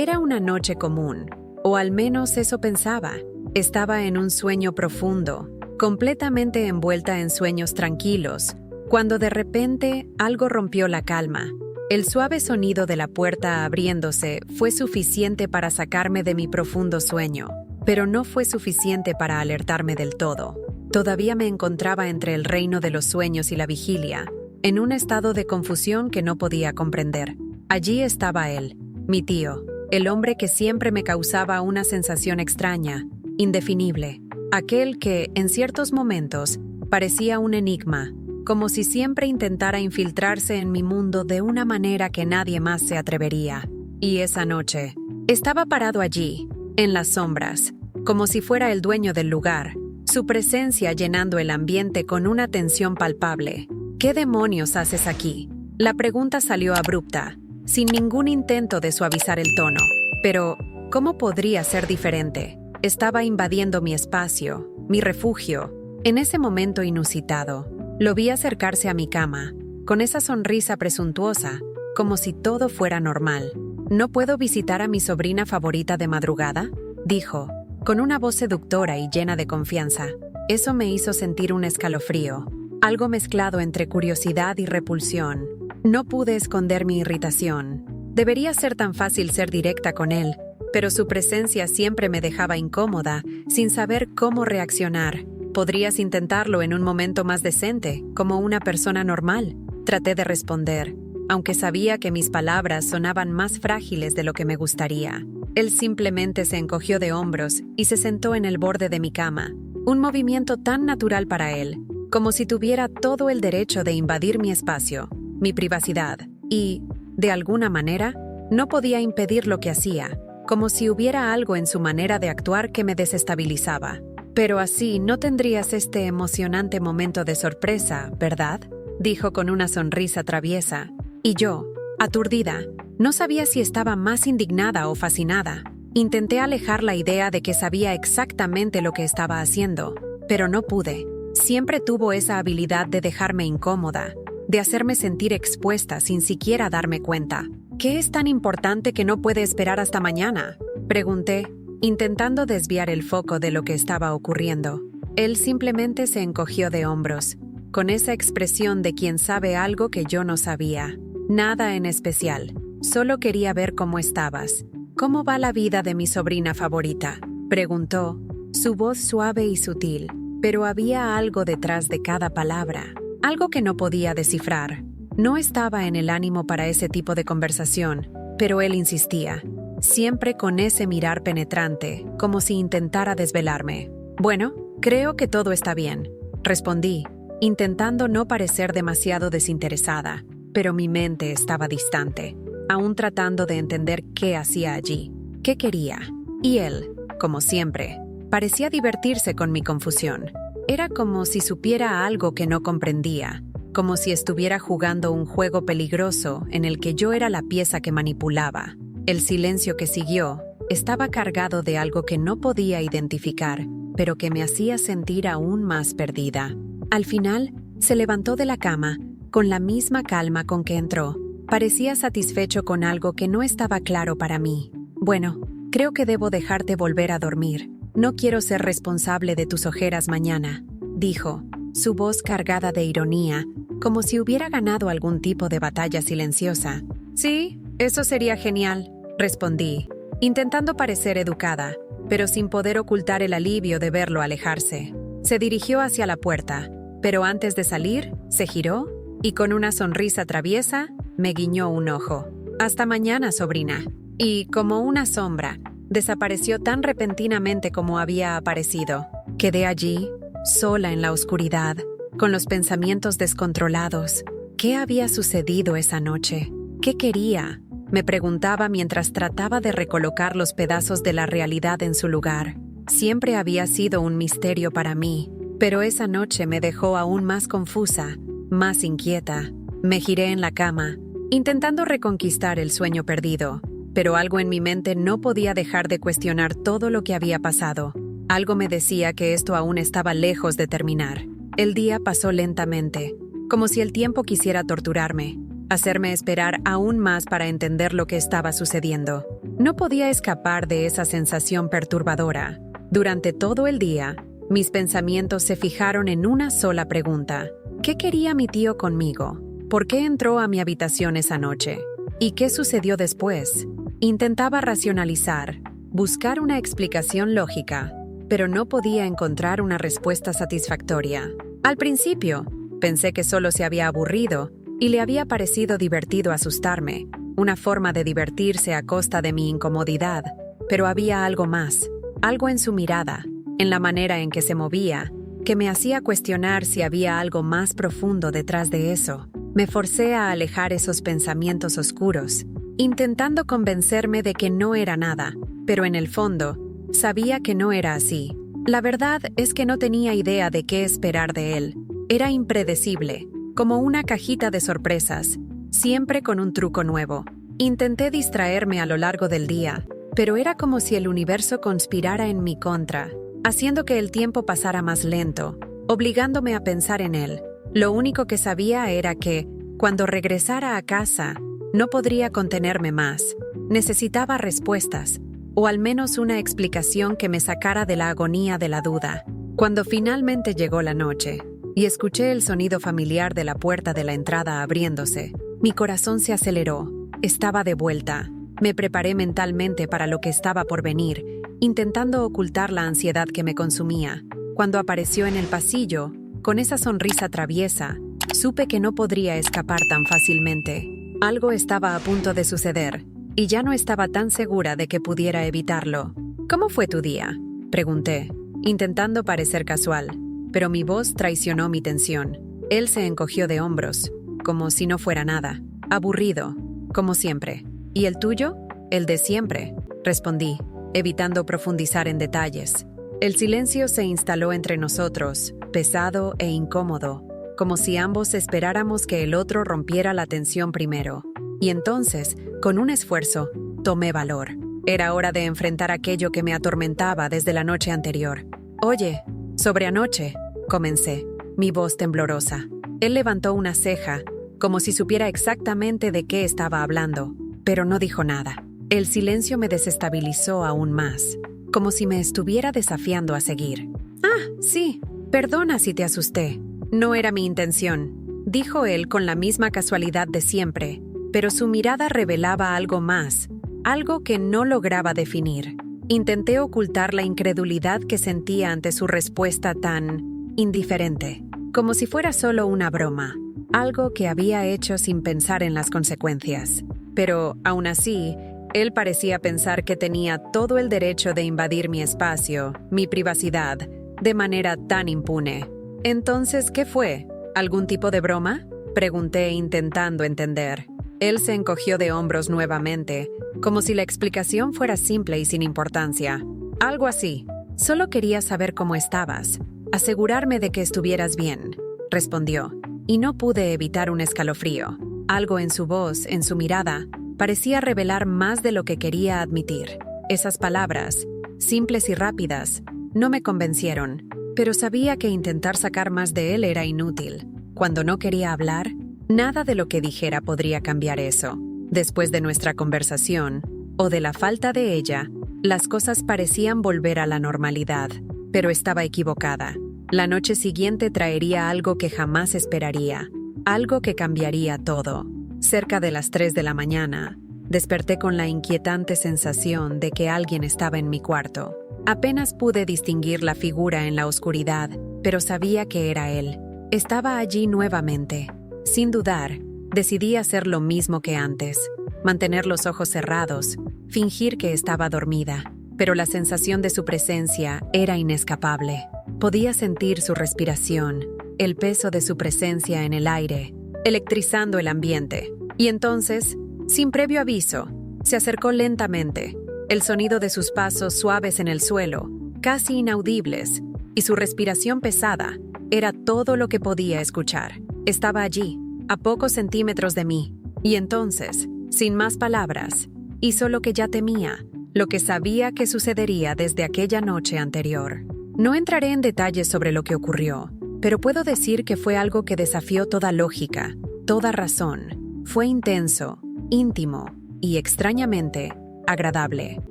Era una noche común, o al menos eso pensaba. Estaba en un sueño profundo, completamente envuelta en sueños tranquilos, cuando de repente algo rompió la calma. El suave sonido de la puerta abriéndose fue suficiente para sacarme de mi profundo sueño, pero no fue suficiente para alertarme del todo. Todavía me encontraba entre el reino de los sueños y la vigilia, en un estado de confusión que no podía comprender. Allí estaba él, mi tío, el hombre que siempre me causaba una sensación extraña, indefinible, aquel que, en ciertos momentos, parecía un enigma, como si siempre intentara infiltrarse en mi mundo de una manera que nadie más se atrevería. Y esa noche, estaba parado allí, en las sombras, como si fuera el dueño del lugar, su presencia llenando el ambiente con una tensión palpable. ¿Qué demonios haces aquí? La pregunta salió abrupta, sin ningún intento de suavizar el tono. Pero, ¿cómo podría ser diferente? Estaba invadiendo mi espacio, mi refugio. En ese momento inusitado, lo vi acercarse a mi cama, con esa sonrisa presuntuosa, como si todo fuera normal. ¿No puedo visitar a mi sobrina favorita de madrugada?, dijo, con una voz seductora y llena de confianza. Eso me hizo sentir un escalofrío, algo mezclado entre curiosidad y repulsión. No pude esconder mi irritación. Debería ser tan fácil ser directa con él, pero su presencia siempre me dejaba incómoda, sin saber cómo reaccionar. ¿Podrías intentarlo en un momento más decente, como una persona normal? Traté de responder, aunque sabía que mis palabras sonaban más frágiles de lo que me gustaría. Él simplemente se encogió de hombros y se sentó en el borde de mi cama, un movimiento tan natural para él, como si tuviera todo el derecho de invadir mi espacio, mi privacidad, y, de alguna manera, no podía impedir lo que hacía, como si hubiera algo en su manera de actuar que me desestabilizaba. Pero así no tendrías este emocionante momento de sorpresa, ¿verdad?, dijo con una sonrisa traviesa. Y yo, aturdida, no sabía si estaba más indignada o fascinada. Intenté alejar la idea de que sabía exactamente lo que estaba haciendo, pero no pude. Siempre tuvo esa habilidad de dejarme incómoda, de hacerme sentir expuesta sin siquiera darme cuenta. ¿Qué es tan importante que no puede esperar hasta mañana?, pregunté, intentando desviar el foco de lo que estaba ocurriendo. Él simplemente se encogió de hombros, con esa expresión de quien sabe algo que yo no sabía. Nada en especial, solo quería ver cómo estabas. ¿Cómo va la vida de mi sobrina favorita?, preguntó, su voz suave y sutil, pero había algo detrás de cada palabra, algo que no podía descifrar. No estaba en el ánimo para ese tipo de conversación, pero él insistía, siempre con ese mirar penetrante, como si intentara desvelarme. Bueno, creo que todo está bien, respondí, intentando no parecer demasiado desinteresada, pero mi mente estaba distante, aún tratando de entender qué hacía allí, qué quería. Y él, como siempre, parecía divertirse con mi confusión. Era como si supiera algo que no comprendía, como si estuviera jugando un juego peligroso en el que yo era la pieza que manipulaba. El silencio que siguió estaba cargado de algo que no podía identificar, pero que me hacía sentir aún más perdida. Al final, se levantó de la cama, con la misma calma con que entró. Parecía satisfecho con algo que no estaba claro para mí. Bueno, creo que debo dejarte volver a dormir. No quiero ser responsable de tus ojeras mañana, dijo, su voz cargada de ironía, como si hubiera ganado algún tipo de batalla silenciosa. Sí, eso sería genial, respondí, intentando parecer educada, pero sin poder ocultar el alivio de verlo alejarse. Se dirigió hacia la puerta, pero antes de salir, se giró y con una sonrisa traviesa, me guiñó un ojo. Hasta mañana, sobrina. Y, como una sombra, desapareció tan repentinamente como había aparecido. Quedé allí, sola en la oscuridad, con los pensamientos descontrolados. ¿Qué había sucedido esa noche? ¿Qué quería?, me preguntaba mientras trataba de recolocar los pedazos de la realidad en su lugar. Siempre había sido un misterio para mí, pero esa noche me dejó aún más confusa, más inquieta. Me giré en la cama, intentando reconquistar el sueño perdido, pero algo en mi mente no podía dejar de cuestionar todo lo que había pasado. Algo me decía que esto aún estaba lejos de terminar. El día pasó lentamente, como si el tiempo quisiera torturarme, hacerme esperar aún más para entender lo que estaba sucediendo. No podía escapar de esa sensación perturbadora. Durante todo el día, mis pensamientos se fijaron en una sola pregunta. ¿Qué quería mi tío conmigo? ¿Por qué entró a mi habitación esa noche? ¿Y qué sucedió después? Intentaba racionalizar, buscar una explicación lógica, pero no podía encontrar una respuesta satisfactoria. Al principio, pensé que solo se había aburrido y le había parecido divertido asustarme, una forma de divertirse a costa de mi incomodidad, pero había algo más, algo en su mirada, en la manera en que se movía, que me hacía cuestionar si había algo más profundo detrás de eso. Me forcé a alejar esos pensamientos oscuros, intentando convencerme de que no era nada, pero en el fondo, sabía que no era así. La verdad es que no tenía idea de qué esperar de él. Era impredecible, como una cajita de sorpresas, siempre con un truco nuevo. Intenté distraerme a lo largo del día, pero era como si el universo conspirara en mi contra, haciendo que el tiempo pasara más lento, obligándome a pensar en él. Lo único que sabía era que, cuando regresara a casa, no podría contenerme más. Necesitaba respuestas, o al menos una explicación que me sacara de la agonía de la duda. Cuando finalmente llegó la noche, y escuché el sonido familiar de la puerta de la entrada abriéndose, mi corazón se aceleró. Estaba de vuelta. Me preparé mentalmente para lo que estaba por venir, intentando ocultar la ansiedad que me consumía. Cuando apareció en el pasillo, con esa sonrisa traviesa, supe que no podría escapar tan fácilmente. Algo estaba a punto de suceder, y ya no estaba tan segura de que pudiera evitarlo. ¿Cómo fue tu día?, pregunté, intentando parecer casual, pero mi voz traicionó mi tensión. Él se encogió de hombros, como si no fuera nada. Aburrido, como siempre. ¿Y el tuyo? El de siempre, respondí, evitando profundizar en detalles. El silencio se instaló entre nosotros, pesado e incómodo, como si ambos esperáramos que el otro rompiera la tensión primero. Y entonces, con un esfuerzo, tomé valor. Era hora de enfrentar aquello que me atormentaba desde la noche anterior. Oye, sobre anoche, comencé, mi voz temblorosa. Él levantó una ceja, como si supiera exactamente de qué estaba hablando, pero no dijo nada. El silencio me desestabilizó aún más, como si me estuviera desafiando a seguir. «Ah, sí, perdona si te asusté. No era mi intención», dijo él con la misma casualidad de siempre, pero su mirada revelaba algo más, algo que no lograba definir. Intenté ocultar la incredulidad que sentía ante su respuesta tan indiferente, como si fuera solo una broma, algo que había hecho sin pensar en las consecuencias. Pero, aún así, él parecía pensar que tenía todo el derecho de invadir mi espacio, mi privacidad, de manera tan impune. Entonces, ¿qué fue? ¿Algún tipo de broma?, pregunté intentando entender. Él se encogió de hombros nuevamente, como si la explicación fuera simple y sin importancia. Algo así. Solo quería saber cómo estabas, asegurarme de que estuvieras bien, respondió, y no pude evitar un escalofrío. Algo en su voz, en su mirada, parecía revelar más de lo que quería admitir. Esas palabras, simples y rápidas, no me convencieron, pero sabía que intentar sacar más de él era inútil. Cuando no quería hablar, nada de lo que dijera podría cambiar eso. Después de nuestra conversación, o de la falta de ella, las cosas parecían volver a la normalidad, pero estaba equivocada. La noche siguiente traería algo que jamás esperaría, algo que cambiaría todo. Cerca de las 3 de la mañana, desperté con la inquietante sensación de que alguien estaba en mi cuarto. Apenas pude distinguir la figura en la oscuridad, pero sabía que era él. Estaba allí nuevamente. Sin dudar, decidí hacer lo mismo que antes, mantener los ojos cerrados, fingir que estaba dormida, pero la sensación de su presencia era inescapable. Podía sentir su respiración, el peso de su presencia en el aire, electrizando el ambiente. Y entonces, sin previo aviso, se acercó lentamente, el sonido de sus pasos suaves en el suelo, casi inaudibles, y su respiración pesada, era todo lo que podía escuchar. Estaba allí, a pocos centímetros de mí, y entonces, sin más palabras, hizo lo que ya temía, lo que sabía que sucedería desde aquella noche anterior. No entraré en detalles sobre lo que ocurrió, pero puedo decir que fue algo que desafió toda lógica, toda razón. Fue intenso, íntimo y, extrañamente, agradable,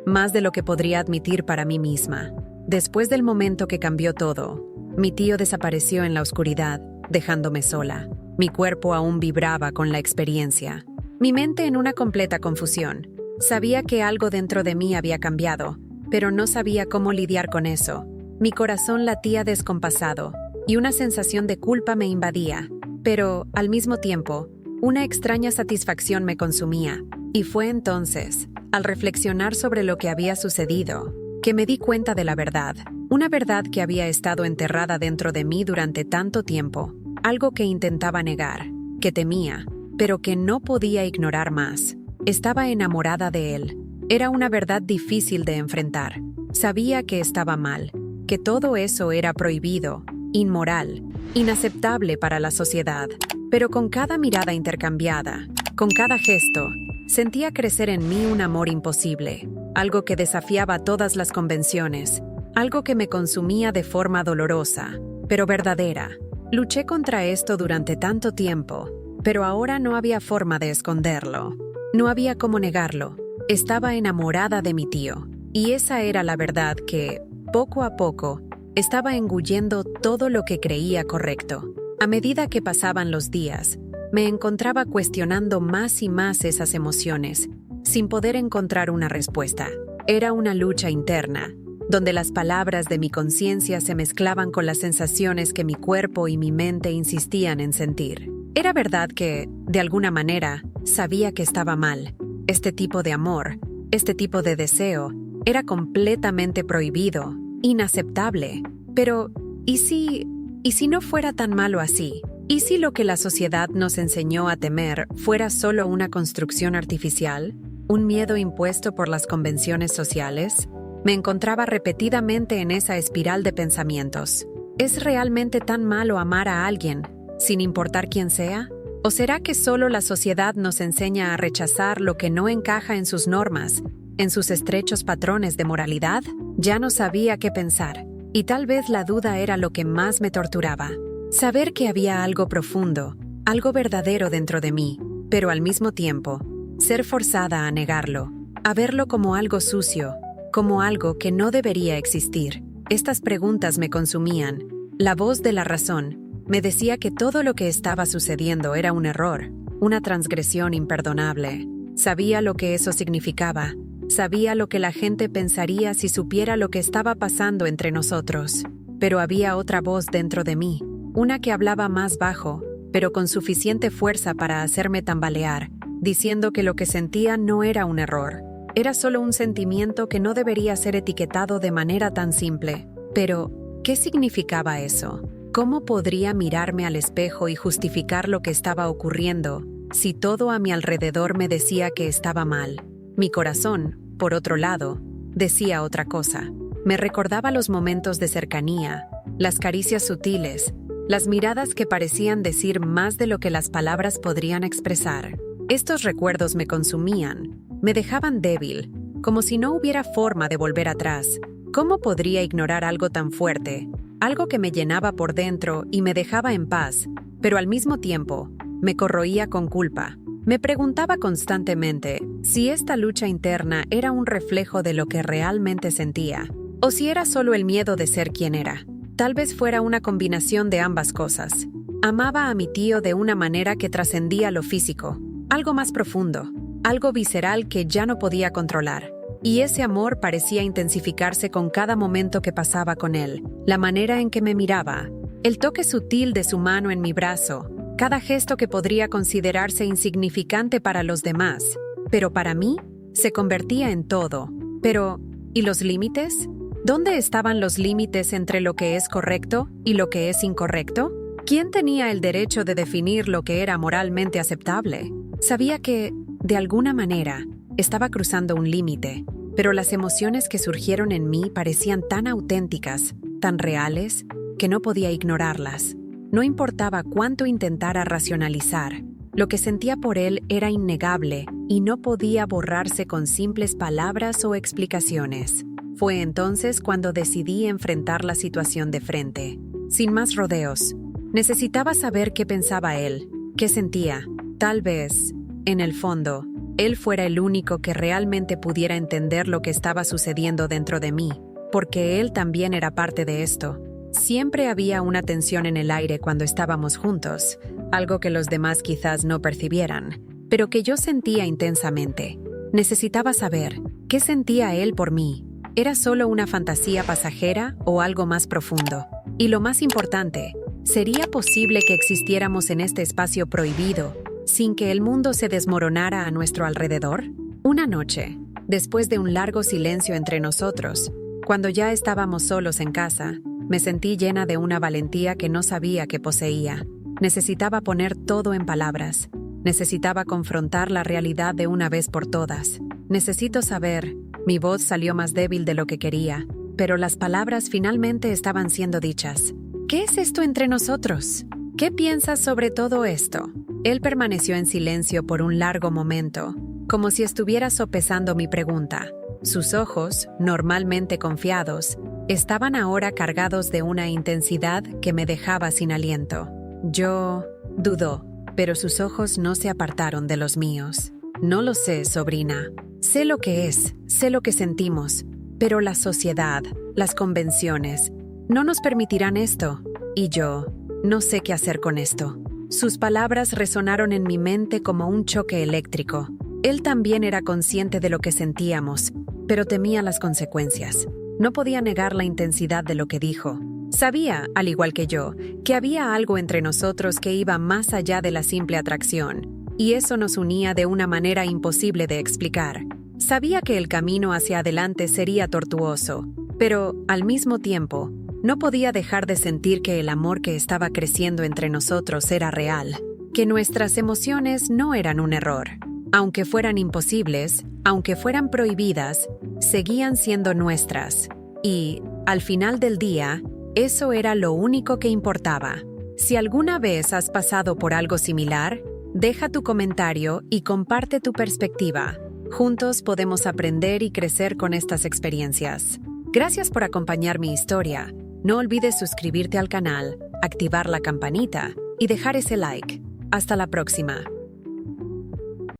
más de lo que podría admitir para mí misma. Después del momento que cambió todo, mi tío desapareció en la oscuridad, dejándome sola. Mi cuerpo aún vibraba con la experiencia. Mi mente en una completa confusión. Sabía que algo dentro de mí había cambiado, pero no sabía cómo lidiar con eso. Mi corazón latía descompasado, y una sensación de culpa me invadía, pero, al mismo tiempo, una extraña satisfacción me consumía. Y fue entonces, al reflexionar sobre lo que había sucedido, que me di cuenta de la verdad. Una verdad que había estado enterrada dentro de mí durante tanto tiempo. Algo que intentaba negar, que temía, pero que no podía ignorar más. Estaba enamorada de él. Era una verdad difícil de enfrentar. Sabía que estaba mal, que todo eso era prohibido, inmoral, inaceptable para la sociedad. Pero con cada mirada intercambiada, con cada gesto, sentía crecer en mí un amor imposible, algo que desafiaba todas las convenciones, algo que me consumía de forma dolorosa, pero verdadera. Luché contra esto durante tanto tiempo, pero ahora no había forma de esconderlo. No había cómo negarlo. Estaba enamorada de mi tío, y esa era la verdad que, poco a poco, estaba engullendo todo lo que creía correcto. A medida que pasaban los días, me encontraba cuestionando más y más esas emociones, sin poder encontrar una respuesta. Era una lucha interna, donde las palabras de mi conciencia se mezclaban con las sensaciones que mi cuerpo y mi mente insistían en sentir. Era verdad que, de alguna manera, sabía que estaba mal. Este tipo de amor, este tipo de deseo, era completamente prohibido, inaceptable. Pero, ¿y si no fuera tan malo así? ¿Y si lo que la sociedad nos enseñó a temer fuera solo una construcción artificial? ¿Un miedo impuesto por las convenciones sociales? Me encontraba repetidamente en esa espiral de pensamientos. ¿Es realmente tan malo amar a alguien, sin importar quién sea? ¿O será que solo la sociedad nos enseña a rechazar lo que no encaja en sus normas, en sus estrechos patrones de moralidad? Ya no sabía qué pensar, y tal vez la duda era lo que más me torturaba. Saber que había algo profundo, algo verdadero dentro de mí, pero al mismo tiempo, ser forzada a negarlo, a verlo como algo sucio, como algo que no debería existir. Estas preguntas me consumían. La voz de la razón me decía que todo lo que estaba sucediendo era un error, una transgresión imperdonable. Sabía lo que eso significaba. Sabía lo que la gente pensaría si supiera lo que estaba pasando entre nosotros. Pero había otra voz dentro de mí, una que hablaba más bajo, pero con suficiente fuerza para hacerme tambalear, diciendo que lo que sentía no era un error. Era solo un sentimiento que no debería ser etiquetado de manera tan simple. Pero, ¿qué significaba eso? ¿Cómo podría mirarme al espejo y justificar lo que estaba ocurriendo si todo a mi alrededor me decía que estaba mal? Mi corazón, por otro lado, decía otra cosa. Me recordaba los momentos de cercanía, las caricias sutiles, las miradas que parecían decir más de lo que las palabras podrían expresar. Estos recuerdos me consumían, me dejaban débil, como si no hubiera forma de volver atrás. ¿Cómo podría ignorar algo tan fuerte? Algo que me llenaba por dentro y me dejaba en paz, pero al mismo tiempo, me corroía con culpa. Me preguntaba constantemente si esta lucha interna era un reflejo de lo que realmente sentía, o si era solo el miedo de ser quien era. Tal vez fuera una combinación de ambas cosas. Amaba a mi tío de una manera que trascendía lo físico, algo más profundo, algo visceral que ya no podía controlar. Y ese amor parecía intensificarse con cada momento que pasaba con él, la manera en que me miraba, el toque sutil de su mano en mi brazo, cada gesto que podría considerarse insignificante para los demás, pero para mí se convertía en todo. Pero, ¿y los límites? ¿Dónde estaban los límites entre lo que es correcto y lo que es incorrecto? ¿Quién tenía el derecho de definir lo que era moralmente aceptable? Sabía que, de alguna manera, estaba cruzando un límite, pero las emociones que surgieron en mí parecían tan auténticas, tan reales, que no podía ignorarlas. No importaba cuánto intentara racionalizar, lo que sentía por él era innegable y no podía borrarse con simples palabras o explicaciones. Fue entonces cuando decidí enfrentar la situación de frente, sin más rodeos. Necesitaba saber qué pensaba él, qué sentía. Tal vez, en el fondo, él fuera el único que realmente pudiera entender lo que estaba sucediendo dentro de mí, porque él también era parte de esto. Siempre había una tensión en el aire cuando estábamos juntos, algo que los demás quizás no percibieran, pero que yo sentía intensamente. Necesitaba saber, ¿qué sentía él por mí? ¿Era solo una fantasía pasajera o algo más profundo? Y lo más importante, ¿sería posible que existiéramos en este espacio prohibido, sin que el mundo se desmoronara a nuestro alrededor? Una noche, después de un largo silencio entre nosotros, cuando ya estábamos solos en casa, me sentí llena de una valentía que no sabía que poseía. Necesitaba poner todo en palabras. Necesitaba confrontar la realidad de una vez por todas. Necesito saber. Mi voz salió más débil de lo que quería, pero las palabras finalmente estaban siendo dichas. ¿Qué es esto entre nosotros? ¿Qué piensas sobre todo esto? Él permaneció en silencio por un largo momento, como si estuviera sopesando mi pregunta. Sus ojos, normalmente confiados, estaban ahora cargados de una intensidad que me dejaba sin aliento. Yo dudó, pero sus ojos no se apartaron de los míos. No lo sé, sobrina. Sé lo que es, sé lo que sentimos, pero la sociedad, las convenciones, no nos permitirán esto. Y yo no sé qué hacer con esto. Sus palabras resonaron en mi mente como un choque eléctrico. Él también era consciente de lo que sentíamos, pero temía las consecuencias. No podía negar la intensidad de lo que dijo. Sabía, al igual que yo, que había algo entre nosotros que iba más allá de la simple atracción, y eso nos unía de una manera imposible de explicar. Sabía que el camino hacia adelante sería tortuoso, pero, al mismo tiempo, no podía dejar de sentir que el amor que estaba creciendo entre nosotros era real, que nuestras emociones no eran un error. Aunque fueran imposibles, aunque fueran prohibidas, seguían siendo nuestras. Y, al final del día, eso era lo único que importaba. Si alguna vez has pasado por algo similar, deja tu comentario y comparte tu perspectiva. Juntos podemos aprender y crecer con estas experiencias. Gracias por acompañar mi historia. No olvides suscribirte al canal, activar la campanita y dejar ese like. Hasta la próxima.